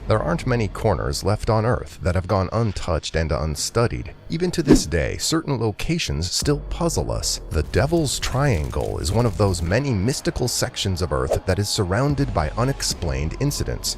There aren't many corners left on Earth that have gone untouched and unstudied. Even to this day, certain locations still puzzle us. The Devils Tryangel is one of those many mystical sections of Earth that is surrounded by unexplained incidents.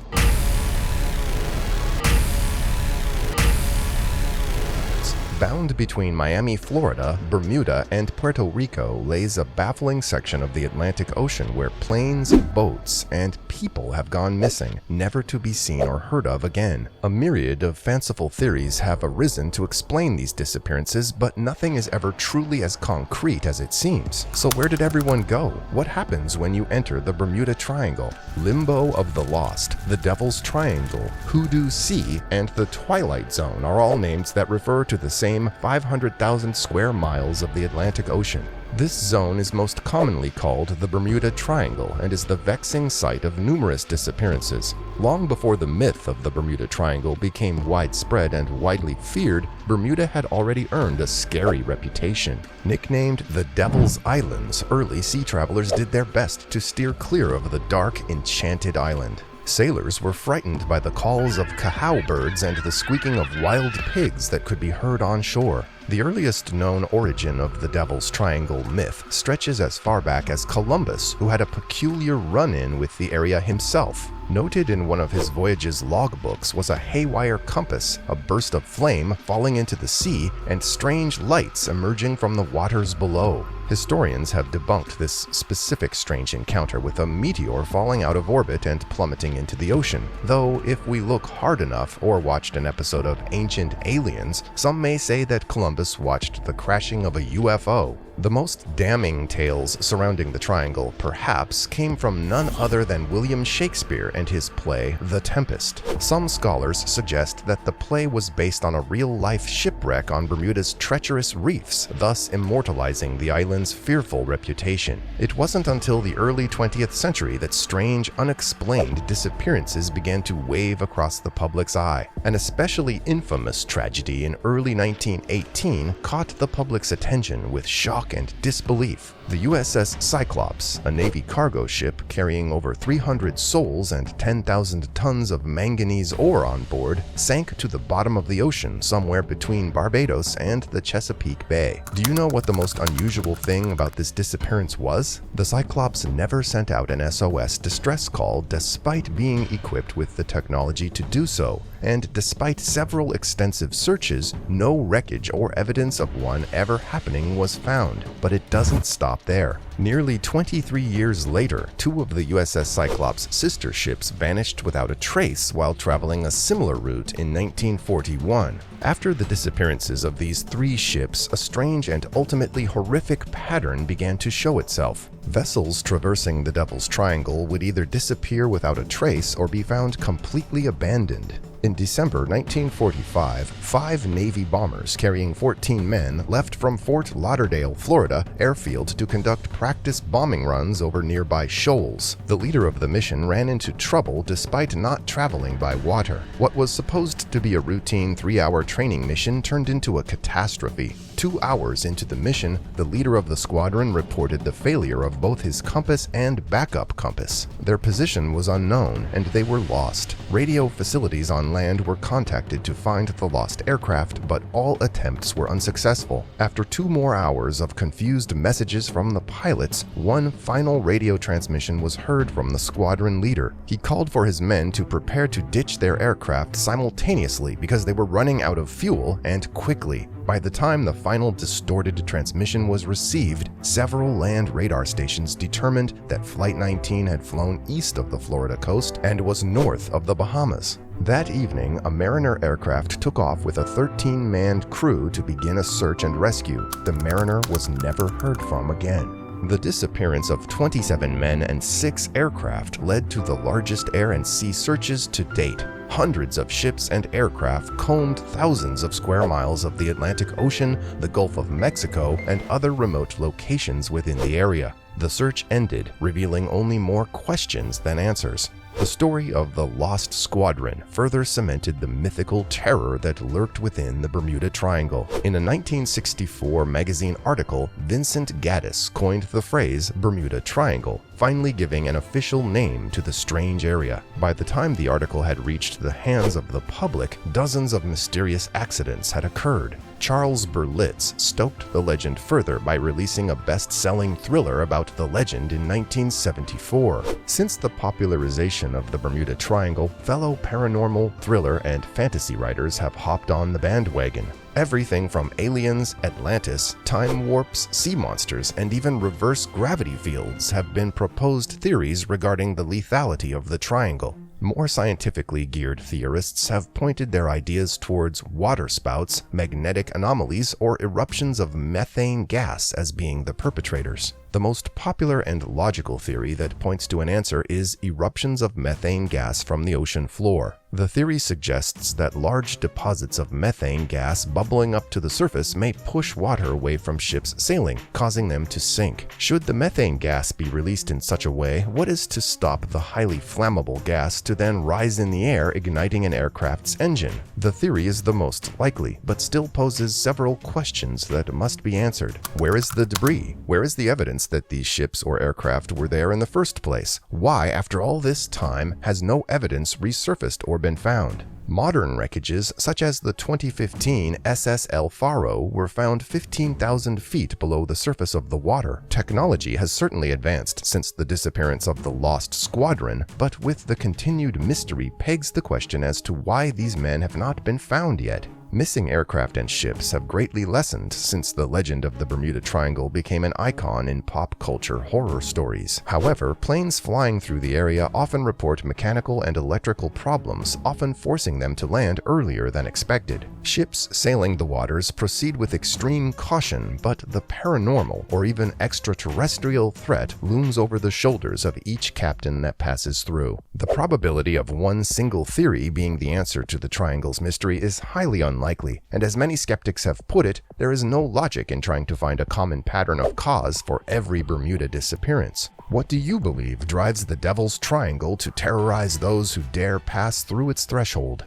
Bound between Miami, Florida, Bermuda, and Puerto Rico lays a baffling section of the Atlantic Ocean where planes, boats, and people have gone missing, never to be seen or heard of again. A myriad of fanciful theories have arisen to explain these disappearances, but nothing is ever truly as concrete as it seems. So where did everyone go? What happens when you enter the Bermuda Triangle? Limbo of the Lost, the Devils Tryangel, Hoodoo Sea, and the Twilight Zone are all names that refer to the same 500,000 square miles of the Atlantic Ocean. This zone is most commonly called the Bermuda Triangle and is the vexing site of numerous disappearances. Long before the myth of the Bermuda Triangle became widespread and widely feared, Bermuda had already earned a scary reputation. Nicknamed the Devil's Islands, early sea travelers did their best to steer clear of the dark, enchanted island. Sailors were frightened by the calls of cahao birds and the squeaking of wild pigs that could be heard on shore. The earliest known origin of the Devil's Triangle myth stretches as far back as Columbus, who had a peculiar run-in with the area himself. Noted in one of his voyage's logbooks was a haywire compass, a burst of flame falling into the sea, and strange lights emerging from the waters below. Historians have debunked this specific strange encounter with a meteor falling out of orbit and plummeting into the ocean, though if we look hard enough or watched an episode of Ancient Aliens, some may say that Columbus watched the crashing of a UFO. The most damning tales surrounding the triangle, perhaps, came from none other than William Shakespeare and his play The Tempest. Some scholars suggest that the play was based on a real-life shipwreck on Bermuda's treacherous reefs, thus immortalizing the island's fearful reputation. It wasn't until the early 20th century that strange, unexplained disappearances began to wave across the public's eye. An especially infamous tragedy in early 1918 caught the public's attention with shock and disbelief. The USS Cyclops, a Navy cargo ship carrying over 300 souls and 10,000 tons of manganese ore on board, sank to the bottom of the ocean somewhere between Barbados and the Chesapeake Bay. Do you know what the most unusual thing about this disappearance was? The Cyclops never sent out an SOS distress call despite being equipped with the technology to do so, and despite several extensive searches, no wreckage or evidence of one ever happening was found. But it doesn't stop there. Nearly 23 years later, two of the USS Cyclops' sister ships vanished without a trace while traveling a similar route in 1941. After the disappearances of these three ships, a strange and ultimately horrific pattern began to show itself. Vessels traversing the Devil's Triangle would either disappear without a trace or be found completely abandoned. In December 1945, 5 Navy bombers carrying 14 men left from Fort Lauderdale, Florida, airfield to conduct practice bombing runs over nearby shoals. The leader of the mission ran into trouble despite not traveling by water. What was supposed to be a routine 3-hour training mission turned into a catastrophe. 2 hours into the mission, the leader of the squadron reported the failure of both his compass and backup compass. Their position was unknown, and they were lost. Radio facilities on land were contacted to find the lost aircraft, but all attempts were unsuccessful. After 2 more hours of confused messages from the pilots, one final radio transmission was heard from the squadron leader. He called for his men to prepare to ditch their aircraft simultaneously because they were running out of fuel, and quickly. By the time the final distorted transmission was received, several land radar stations determined that Flight 19 had flown east of the Florida coast and was north of the Bahamas. That evening, a Mariner aircraft took off with a 13-man crew to begin a search and rescue. The Mariner was never heard from again. The disappearance of 27 men and 6 aircraft led to the largest air and sea searches to date. Hundreds of ships and aircraft combed thousands of square miles of the Atlantic Ocean, the Gulf of Mexico, and other remote locations within the area. The search ended, revealing only more questions than answers. The story of the Lost Squadron further cemented the mythical terror that lurked within the Bermuda Triangle. In a 1964 magazine article, Vincent Gaddis coined the phrase Bermuda Triangle, finally giving an official name to the strange area. By the time the article had reached the hands of the public, dozens of mysterious accidents had occurred. Charles Berlitz stoked the legend further by releasing a best-selling thriller about the legend in 1974. Since the popularization of the Bermuda Triangle, fellow paranormal, thriller, and fantasy writers have hopped on the bandwagon. Everything from aliens, Atlantis, time warps, sea monsters, and even reverse gravity fields have been proposed theories regarding the lethality of the triangle. More scientifically geared theorists have pointed their ideas towards water spouts, magnetic anomalies, or eruptions of methane gas as being the perpetrators. The most popular and logical theory that points to an answer is eruptions of methane gas from the ocean floor. The theory suggests that large deposits of methane gas bubbling up to the surface may push water away from ships sailing, causing them to sink. Should the methane gas be released in such a way, what is to stop the highly flammable gas to then rise in the air, igniting an aircraft's engine? The theory is the most likely, but still poses several questions that must be answered. Where is the debris? Where is the evidence that these ships or aircraft were there in the first place? Why, after all this time, has no evidence resurfaced or been found? Modern wreckages, such as the 2015 SS El Faro, were found 15,000 feet below the surface of the water. Technology has certainly advanced since the disappearance of the Lost Squadron, but with the continued mystery pegs the question as to why these men have not been found yet. Missing aircraft and ships have greatly lessened since the legend of the Bermuda Triangle became an icon in pop culture horror stories. However, planes flying through the area often report mechanical and electrical problems, often forcing them to land earlier than expected. Ships sailing the waters proceed with extreme caution, but the paranormal or even extraterrestrial threat looms over the shoulders of each captain that passes through. The probability of one single theory being the answer to the triangle's mystery is highly unlikely, and as many skeptics have put it, there is no logic in trying to find a common pattern of cause for every Bermuda disappearance. What do you believe drives the Devils Tryangel to terrorize those who dare pass through its threshold?